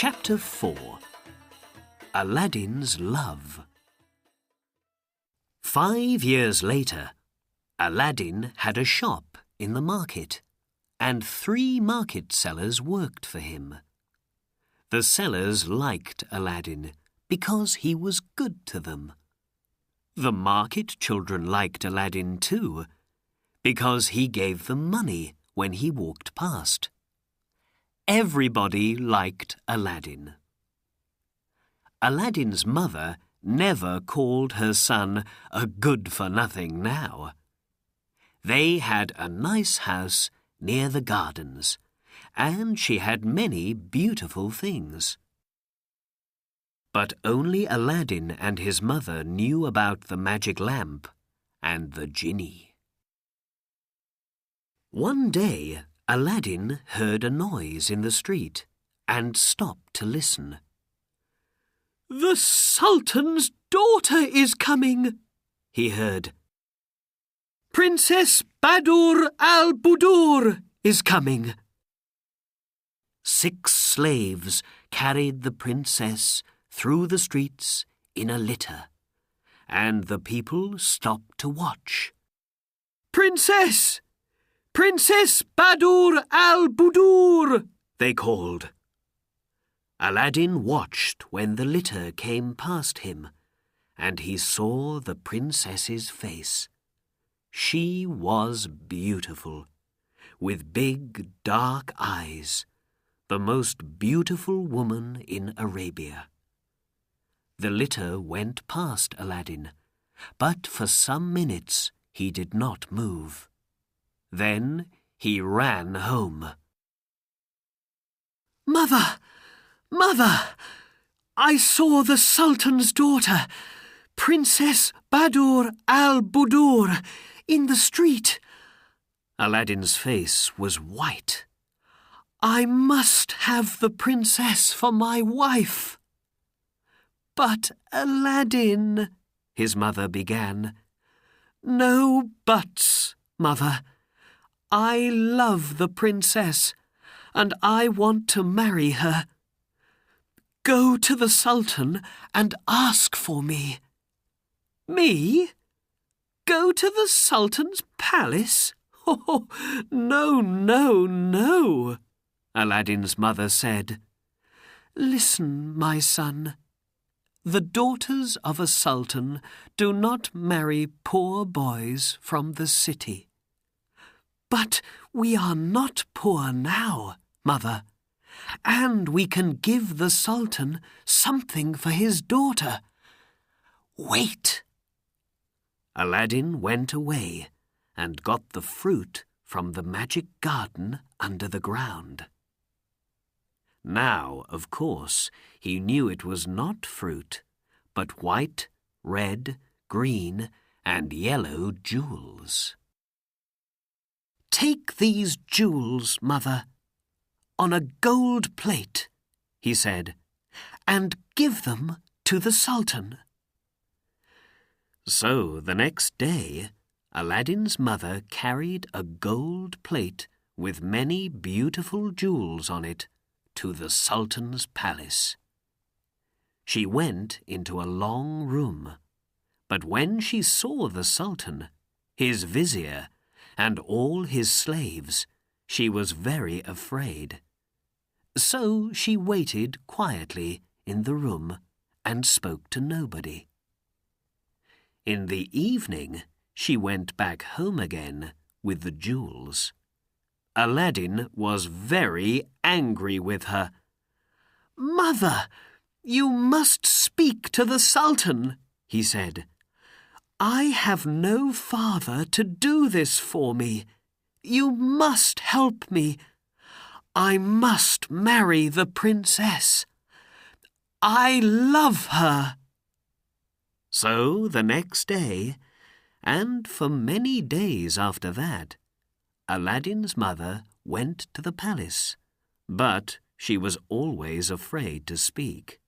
Chapter 4 Aladdin's Love 5 years later, Aladdin had a shop in the market, and 3 market sellers worked for him. The sellers liked Aladdin because he was good to them. The market children liked Aladdin too, because he gave them money when he walked past. Everybody liked Aladdin. Aladdin's mother never called her son a good-for-nothing now. They had a nice house near the gardens, and she had many beautiful things. But only Aladdin and his mother knew about the magic lamp and the genie. One day, Aladdin heard a noise in the street and stopped to listen. "The Sultan's daughter is coming," he heard. "Princess Badur al-Budur is coming." 6 slaves carried the princess through the streets in a litter, and the people stopped to watch. "Princess! Princess Badur al-Budur!" they called. Aladdin watched when the litter came past him, and he saw the princess's face. She was beautiful, with big, dark eyes, the most beautiful woman in Arabia. The litter went past Aladdin, but for some minutes he did not move. Then he ran home. "Mother! Mother! I saw the Sultan's daughter, Princess Badur al-Budur, in the street." Aladdin's face was white. "I must have the princess for my wife." "But Aladdin," his mother began. "No buts, Mother. I love the princess, and I want to marry her. Go to the Sultan and ask for me." "Me? Go to the Sultan's palace? Oh, no, no, no," Aladdin's mother said. "Listen, my son. The daughters of a sultan do not marry poor boys from the city. But we are not poor now, Mother, and we can give the sultan something for his daughter. Wait." Aladdin went away and got the fruit from the magic garden under the ground. Now, of course, he knew it was not fruit, but white, red, green, and yellow jewels. "Take these jewels, Mother, on a gold plate," he said, "and give them to the Sultan." So the next day, Aladdin's mother carried a gold plate with many beautiful jewels on it to the Sultan's palace. She went into a long room, but when she saw the Sultan, his vizier, and all his slaves, she was very afraid. So she waited quietly in the room and spoke to nobody. In the evening, she went back home again with the jewels. Aladdin was very angry with her. "Mother, you must speak to the Sultan," he said. "I have no father to do this for me. You must help me. I must marry the princess. I love her." So the next day, and for many days after that, Aladdin's mother went to the palace, but she was always afraid to speak.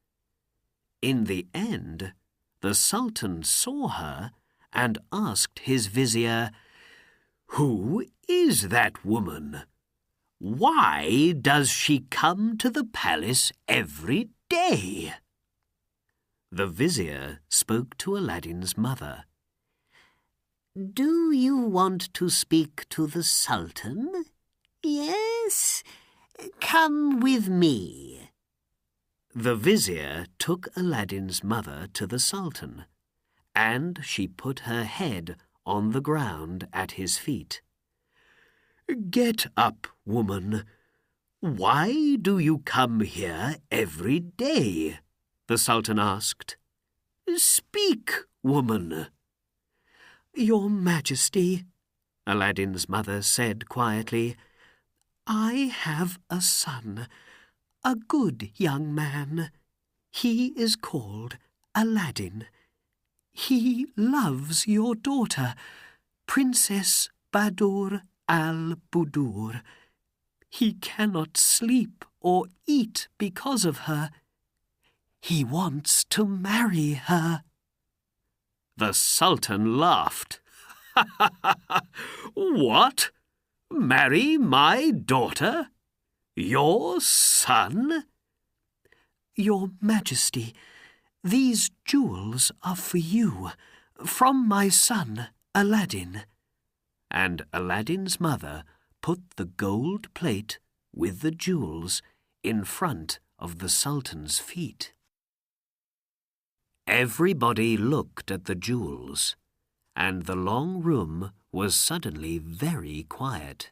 In the end, the Sultan saw her and asked his vizier, "Who is that woman? Why does she come to the palace every day? The vizier spoke to Aladdin's mother. Do you want to speak to the Sultan? Yes, come with me. The vizier took Aladdin's mother to the Sultan, and she put her head on the ground at his feet. Get up, woman. Why do you come here every day? The Sultan asked. Speak, woman. Your Majesty, Aladdin's mother said quietly, I have a son, a good young man. He is called Aladdin. He loves your daughter, Princess Badur al-Budur. He cannot sleep or eat because of her. He wants to marry her. The Sultan laughed. What? Marry my daughter? Your son? Your Majesty, these jewels are for you, from my son, Aladdin. And Aladdin's mother put the gold plate with the jewels in front of the Sultan's feet. Everybody looked at the jewels, and the long room was suddenly very quiet.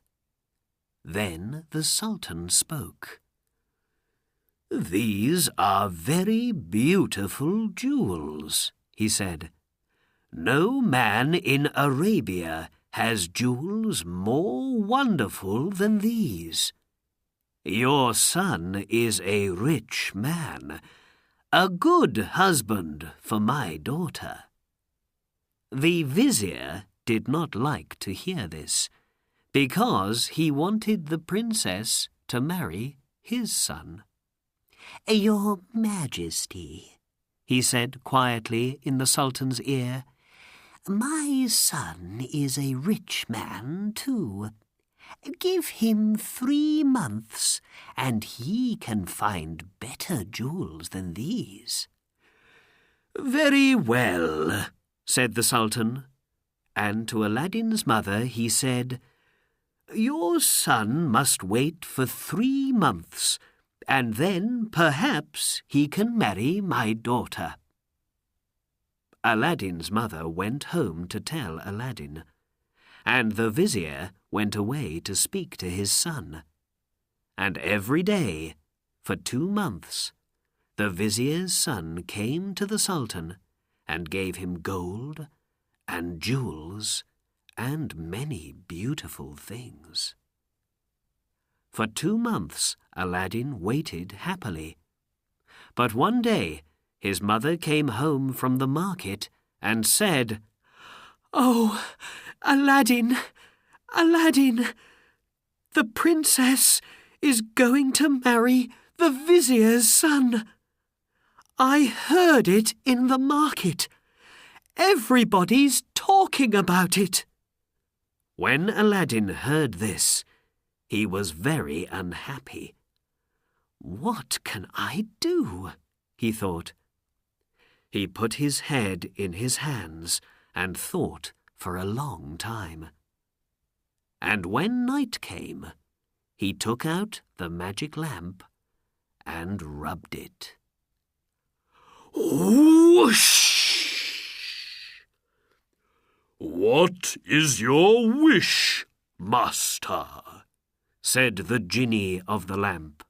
Then the Sultan spoke. These are very beautiful jewels, he said. No man in Arabia has jewels more wonderful than these. Your son is a rich man, a good husband for my daughter. The vizier did not like to hear this, because he wanted the princess to marry his son. Your Majesty, he said quietly in the Sultan's ear, my son is a rich man too. Give him 3 months, and he can find better jewels than these. Very well, said the Sultan, and to Aladdin's mother he said, Your son must wait for 3 months, and then perhaps he can marry my daughter. Aladdin's mother went home to tell Aladdin, and the vizier went away to speak to his son. And every day, for 2 months, the vizier's son came to the Sultan and gave him gold and jewels and many beautiful things. For 2 months, Aladdin waited happily. But one day, his mother came home from the market and said, Oh, Aladdin, Aladdin, the princess is going to marry the vizier's son. I heard it in the market. Everybody's talking about it. When Aladdin heard this, he was very unhappy. What can I do? He thought. He put his head in his hands and thought for a long time. And when night came, he took out the magic lamp and rubbed it. Whoosh! What is your wish, master? Said the genie of the lamp.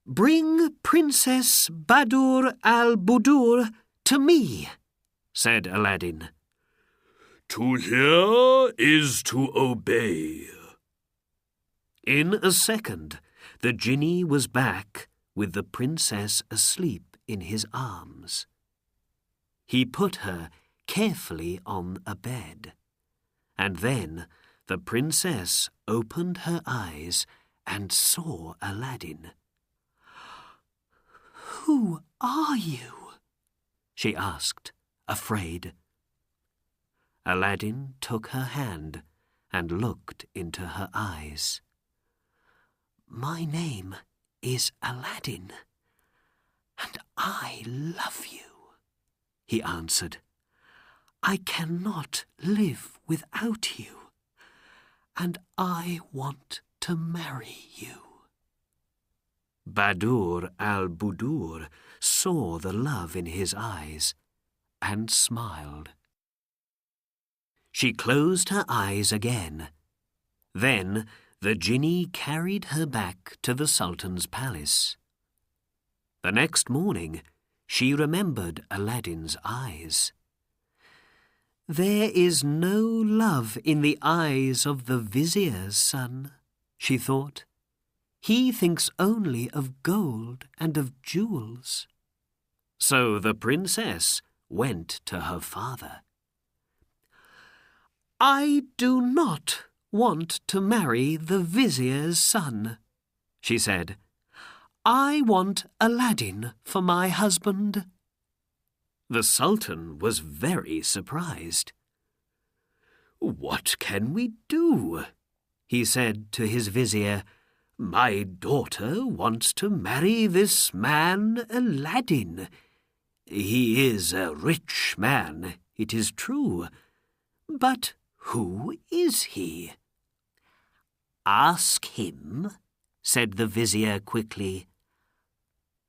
Bring Princess Badur al-Budur to me, said Aladdin. To hear is to obey. In a second, the genie was back with the princess asleep in his arms. He put her carefully on a bed, and then the princess opened her eyes and saw Aladdin. Who are you? She asked, afraid. Aladdin took her hand and looked into her eyes. My name is Aladdin, and I love you," he answered. "I cannot live without you, and I want to marry you." Badur al-Budur saw the love in his eyes and smiled. She closed her eyes again. Then the Jinni carried her back to the Sultan's palace. The next morning, she remembered Aladdin's eyes. "There is no love in the eyes of the vizier's son," she thought. "He thinks only of gold and of jewels." So the princess went to her father. "I do not want to marry the vizier's son," she said. "I want Aladdin for my husband." The Sultan was very surprised. "What can we do?" he said to his vizier. "My daughter wants to marry this man Aladdin. He is a rich man, it is true, but who is he?" "Ask him," said the vizier quickly,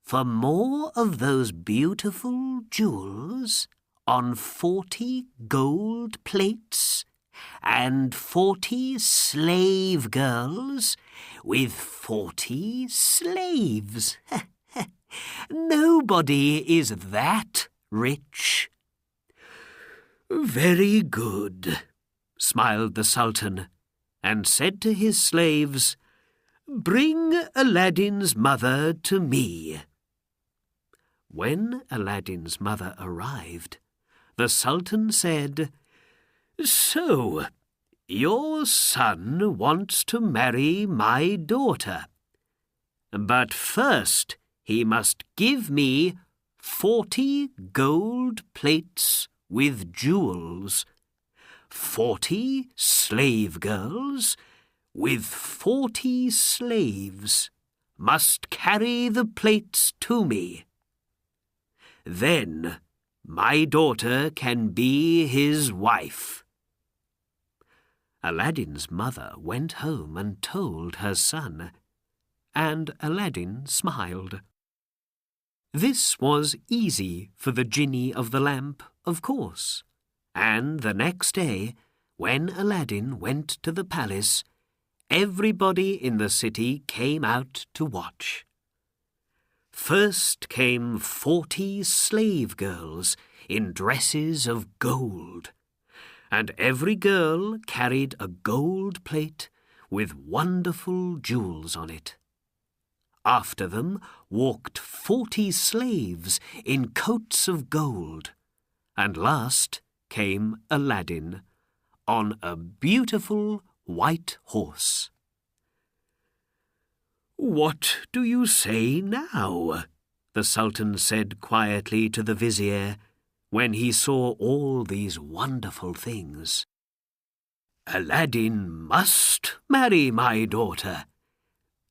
"for more of those beautiful jewels on 40 gold plates and 40 slave girls with 40 slaves. Nobody is that rich." "Very good," smiled the Sultan, and said to his slaves, "Bring Aladdin's mother to me." When Aladdin's mother arrived, the Sultan said, "So, your son wants to marry my daughter. But first he must give me 40 gold plates with jewels, 40 slave girls with 40 slaves must carry the plates to me. Then my daughter can be his wife." Aladdin's mother went home and told her son, and Aladdin smiled. This was easy for the Jinni of the lamp, of course, and the next day, when Aladdin went to the palace, everybody in the city came out to watch. First came 40 slave girls in dresses of gold, and every girl carried a gold plate with wonderful jewels on it. After them walked 40 slaves in coats of gold, and last came Aladdin on a beautiful white horse. "What do you say now?" the Sultan said quietly to the vizier when he saw all these wonderful things. "Aladdin must marry my daughter.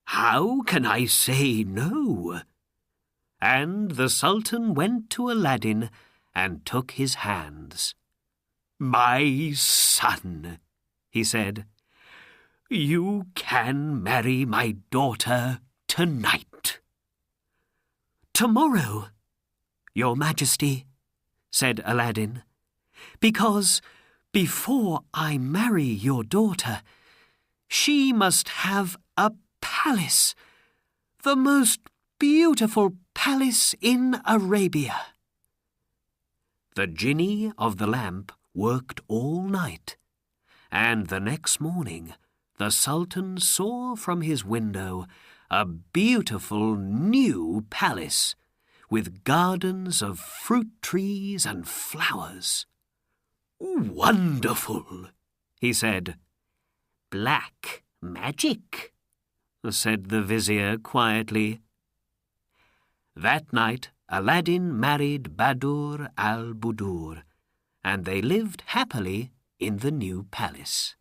How can I say no?" And the Sultan went to Aladdin and took his hands. "My son," he said, "you can marry my daughter tonight." "Tomorrow, Your Majesty," said Aladdin, "because before I marry your daughter, she must have a palace, the most beautiful palace in Arabia." The Jinni of the lamp worked all night, and the next morning the Sultan saw from his window a beautiful new palace with gardens of fruit trees and flowers. "Wonderful," he said. "Black magic," said the vizier quietly. That night Aladdin married Badur al-Budur, and they lived happily in the new palace.